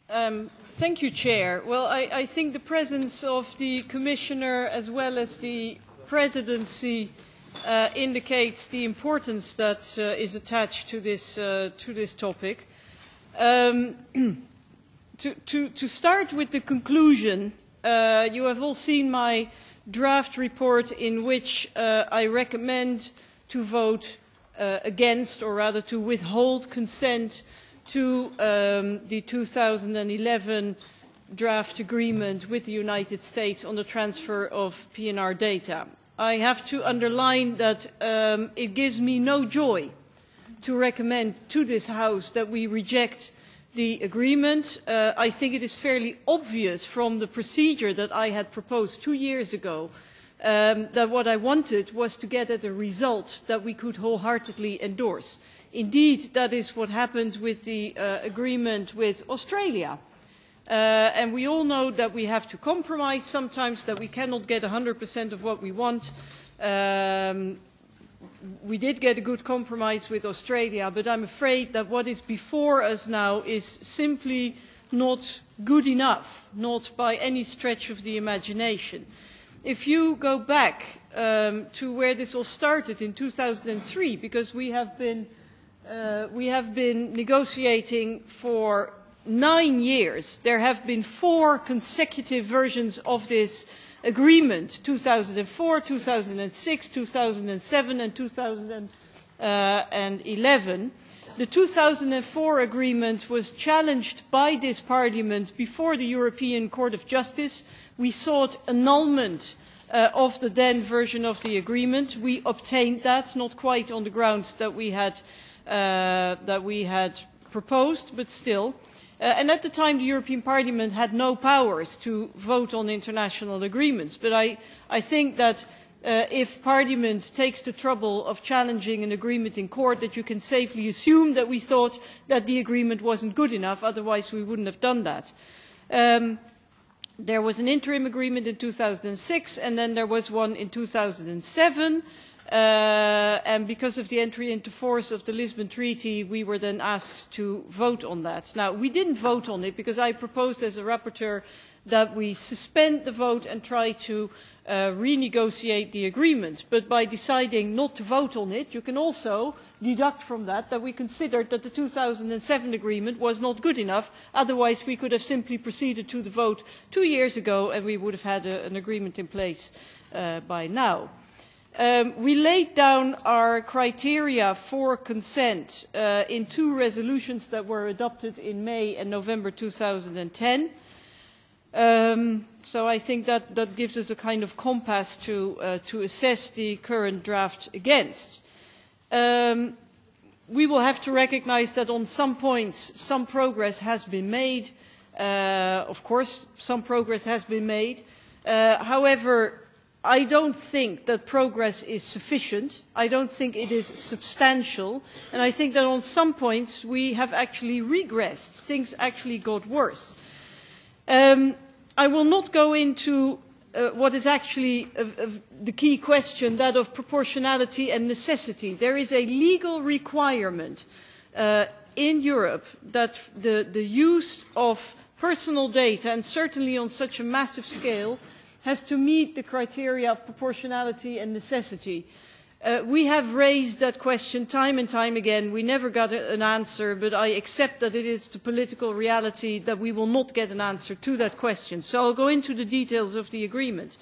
Thank you, Chair. Well, I think the presence of the Commissioner as well as the Presidency indicates the importance that is attached to this topic. To start with the conclusion, you have all seen my draft report in which I recommend to vote against, or rather to withhold consent to the 2011 draft agreement with the United States on the transfer of PNR data. I have to underline that it gives me no joy to recommend to this House that we reject the agreement. I think it is fairly obvious from the procedure that I had proposed 2 years ago that what I wanted was to get at a result that we could wholeheartedly endorse. Indeed, that is what happened with the agreement with Australia. And we all know that we have to compromise sometimes, that we cannot get 100% of what we want. We did get a good compromise with Australia, but I'm afraid that what is before us now is simply not good enough, not by any stretch of the imagination. If you go back to where this all started in 2003, because we have been negotiating for 9 years. There have been 4 consecutive versions of this agreement, 2004, 2006, 2007 and 2011. The 2004 agreement was challenged by this Parliament before the European Court of Justice. We sought annulment of the then version of the agreement. We obtained that, not quite on the grounds that we had proposed, but still. And at the time, the European Parliament had no powers to vote on international agreements. But I think that if Parliament takes the trouble of challenging an agreement in court, that you can safely assume that we thought that the agreement wasn't good enough, otherwise we wouldn't have done that. There was an interim agreement in 2006, and then there was one in 2007. And because of the entry into force of the Lisbon Treaty, we were then asked to vote on that. Now, we didn't vote on it because I proposed as a rapporteur that we suspend the vote and try to renegotiate the agreement. But by deciding not to vote on it, you can also deduct from that that we considered that the 2007 agreement was not good enough. Otherwise, we could have simply proceeded to the vote 2 years ago and we would have had an agreement in place by now. We laid down our criteria for consent in 2 resolutions that were adopted in May and November 2010. So I think that gives us a kind of compass to assess the current draft against. We will have to recognise that on some points some progress has been made. Of course, some progress has been made. However, I don't think that progress is sufficient. I don't think it is substantial. And I think that on some points we have actually regressed. Things actually got worse. I will not go into what is actually the key question, that of proportionality and necessity. There is a legal requirement in Europe that the use of personal data, and certainly on such a massive scale, has to meet the criteria of proportionality and necessity. We have raised that question time and time again. We never got an answer, but I accept that it is the political reality that we will not get an answer to that question. So I'll go into the details of the agreement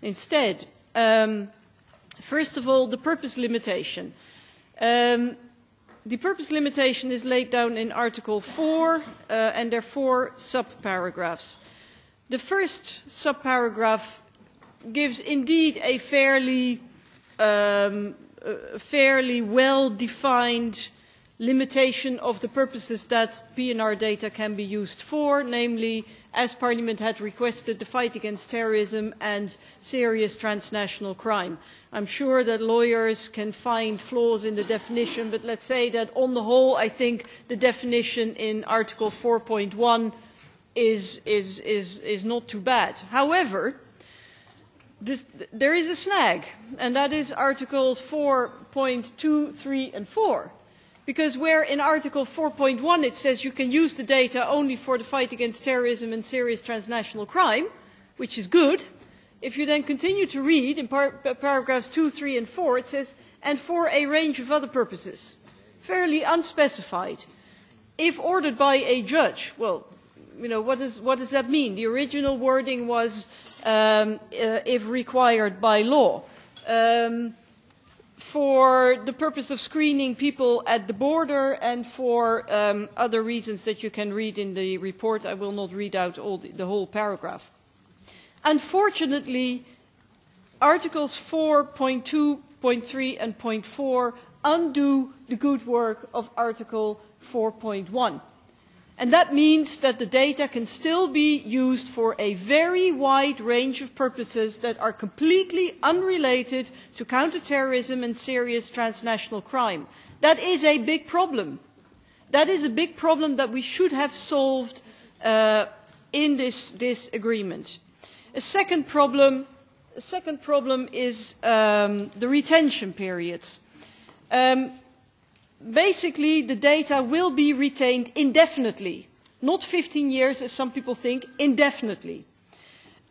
instead. First of all, the purpose limitation. The purpose limitation is laid down in Article 4, and there are 4 sub-paragraphs. The first subparagraph gives indeed a fairly well-defined limitation of the purposes that PNR data can be used for, namely, as Parliament had requested, the fight against terrorism and serious transnational crime. I'm sure that lawyers can find flaws in the definition, but let's say that on the whole, I think the definition in Article 4.1 is not too bad. However, there is a snag, and that is Articles 4.2, 3 and 4. Because where in Article 4.1 it says you can use the data only for the fight against terrorism and serious transnational crime, which is good, if you then continue to read in paragraphs 2, 3 and 4, it says, and for a range of other purposes. Fairly unspecified. If ordered by a judge, well, you know, what does that mean? The original wording was if required by law. For the purpose of screening people at the border and for other reasons that you can read in the report. I will not read out the whole paragraph. Unfortunately, Articles 4.2, .3 and .4 undo the good work of Article 4.1. And that means that the data can still be used for a very wide range of purposes that are completely unrelated to counterterrorism and serious transnational crime. That is a big problem. That is a big problem that we should have solved in this agreement. A second problem is the retention periods. Basically, the data will be retained indefinitely, not 15 years as some people think, indefinitely.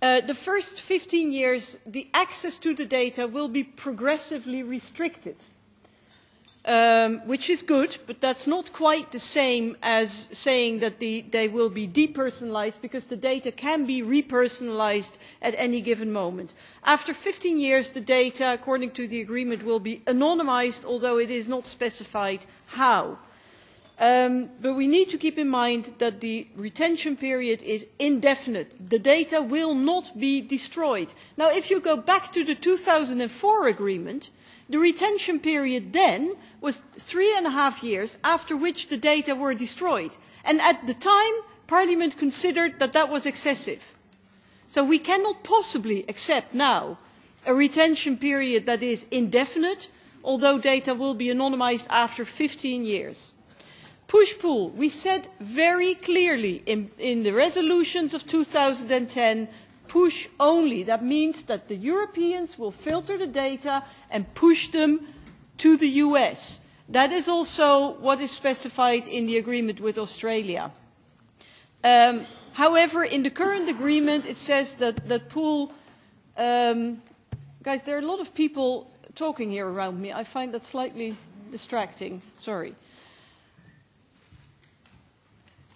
The first 15 years, the access to the data will be progressively restricted, which is good, but that's not quite the same as saying that they will be depersonalized, because the data can be repersonalized at any given moment. After 15 years, the data, according to the agreement, will be anonymized, although it is not specified how. But we need to keep in mind that the retention period is indefinite. The data will not be destroyed. Now, if you go back to the 2004 agreement, the retention period then was 3.5 years, after which the data were destroyed. And at the time, Parliament considered that that was excessive. So we cannot possibly accept now a retention period that is indefinite, although data will be anonymized after 15 years. Push-pull, we said very clearly in the resolutions of 2010, push only. That means that the Europeans will filter the data and push them to the US. That is also what is specified in the agreement with Australia. However, in the current agreement, it says that pull... guys, there are a lot of people talking here around me. I find that slightly distracting. Sorry.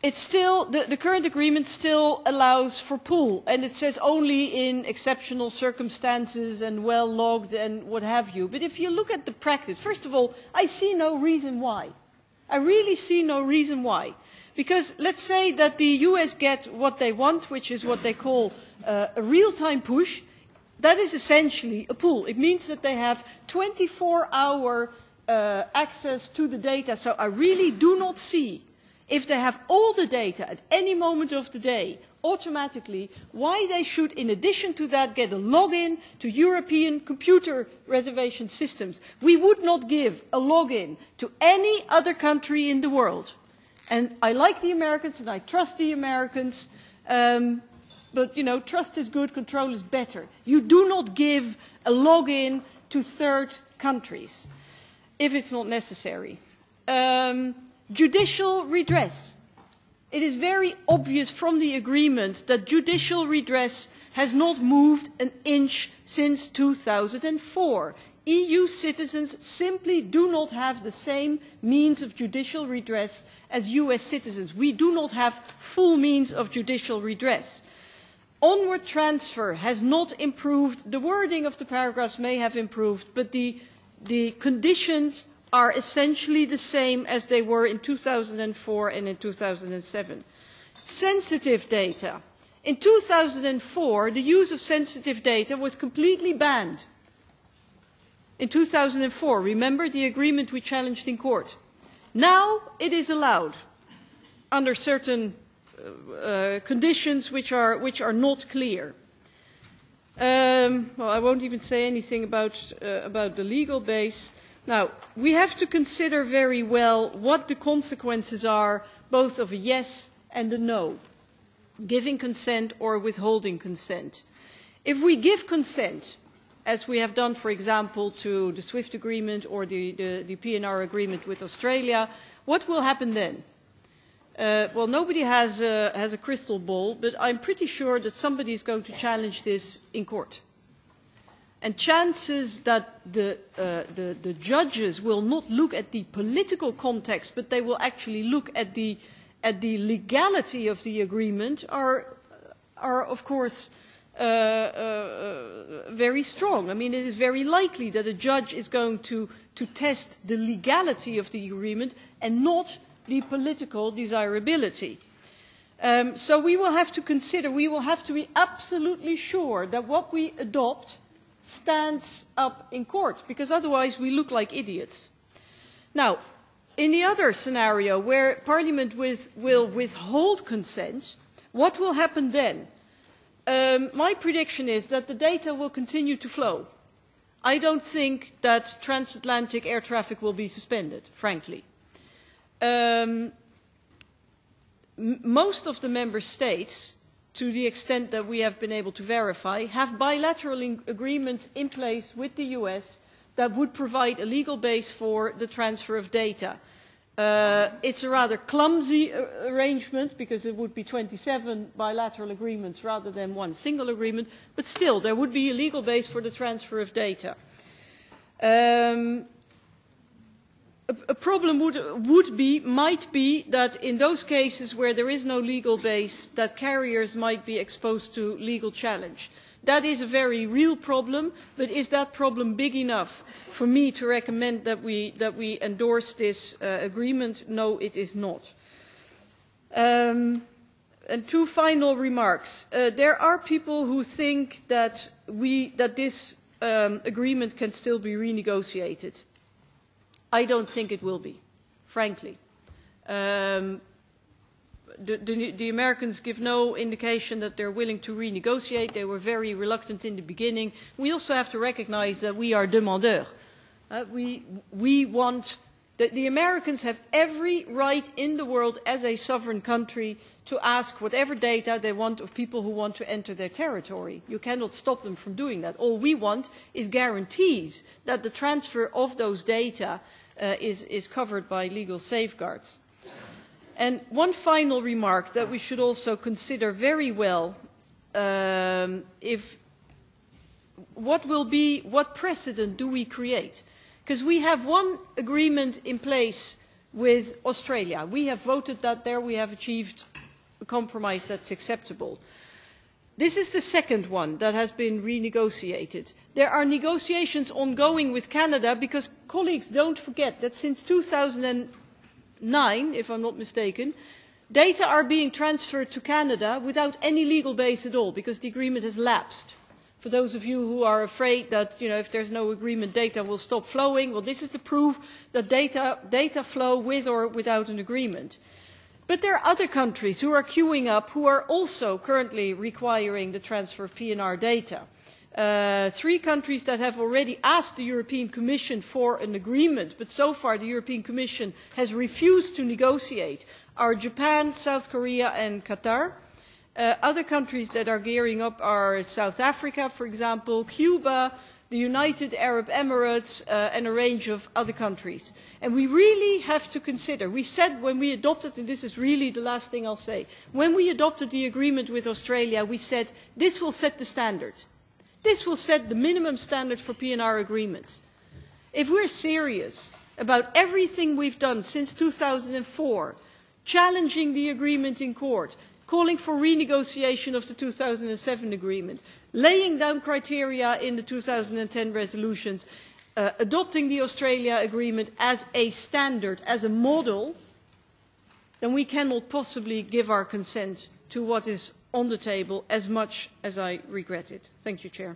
It's still, the current agreement still allows for pull, and it says only in exceptional circumstances and well logged and what have you. But if you look at the practice, first of all, I see no reason why. I really see no reason why. Because let's say that the US get what they want, which is what they call a real-time push. That is essentially a pull. It means that they have 24-hour access to the data. So I really do not see, if they have all the data at any moment of the day, automatically, why they should, in addition to that, get a login to European computer reservation systems. We would not give a login to any other country in the world. And I like the Americans and I trust the Americans, but, you know, trust is good, control is better. You do not give a login to third countries if it's not necessary. Judicial redress. It is very obvious from the agreement that judicial redress has not moved an inch since 2004. EU citizens simply do not have the same means of judicial redress as US citizens. We do not have full means of judicial redress. Onward transfer has not improved. The wording of the paragraphs may have improved, but the conditions are essentially the same as they were in 2004 and in 2007. Sensitive data. In 2004, the use of sensitive data was completely banned. In 2004, remember the agreement we challenged in court. Now it is allowed under certain conditions which are not clear. Well, I won't even say anything about the legal base. Now, we have to consider very well what the consequences are, both of a yes and a no, giving consent or withholding consent. If we give consent, as we have done, for example, to the SWIFT agreement or the PNR agreement with Australia, what will happen then? Well, nobody has a crystal ball, but I'm pretty sure that somebody is going to challenge this in court. And chances that the judges will not look at the political context, but they will actually look at the legality of the agreement are of course, very strong. I mean, it is very likely that a judge is going to test the legality of the agreement and not the political desirability. So we will have to consider, we will have to be absolutely sure that what we adopt stands up in court, because otherwise we look like idiots. Now, in the other scenario where Parliament will withhold consent, what will happen then? My prediction is that the data will continue to flow. I don't think that transatlantic air traffic will be suspended, frankly. Most of the member states, to the extent that we have been able to verify, have bilateral agreements in place with the US that would provide a legal base for the transfer of data. It's a rather clumsy arrangement because it would be 27 bilateral agreements rather than one single agreement, but still there would be a legal base for the transfer of data. A problem might be that in those cases where there is no legal base, that carriers might be exposed to legal challenge. That is a very real problem, but is that problem big enough for me to recommend that we endorse this agreement? No, it is not. And two final remarks. There are people who think that this agreement can still be renegotiated. I don't think it will be, frankly. The Americans give no indication that they're willing to renegotiate. They were very reluctant in the beginning. We also have to recognize that we are demandeurs. We want the Americans have every right in the world as a sovereign country to ask whatever data they want of people who want to enter their territory. You cannot stop them from doing that. All we want is guarantees that the transfer of those data is covered by legal safeguards. And one final remark that we should also consider very well, what precedent do we create? Because we have one agreement in place with Australia. We have voted that there, we have achieved a compromise that's acceptable. This is the second one that has been renegotiated. There are negotiations ongoing with Canada because, colleagues, don't forget that since 2009, if I'm not mistaken, data are being transferred to Canada without any legal base at all because the agreement has lapsed. For those of you who are afraid that, if there's no agreement, data will stop flowing, well, this is the proof that data flow with or without an agreement. But there are other countries who are queuing up who are also currently requiring the transfer of PNR data. 3 countries that have already asked the European Commission for an agreement, but so far the European Commission has refused to negotiate, are Japan, South Korea and Qatar. Other countries that are gearing up are South Africa, for example, Cuba, the United Arab Emirates, and a range of other countries. And we really have to consider, we said when we adopted, and this is really the last thing I'll say, when we adopted the agreement with Australia, we said this will set the standard. This will set the minimum standard for PNR agreements. If we're serious about everything we've done since 2004, challenging the agreement in court, calling for renegotiation of the 2007 agreement, laying down criteria in the 2010 resolutions, adopting the Australia agreement as a standard, as a model, then we cannot possibly give our consent to what is on the table, as much as I regret it. Thank you, Chair.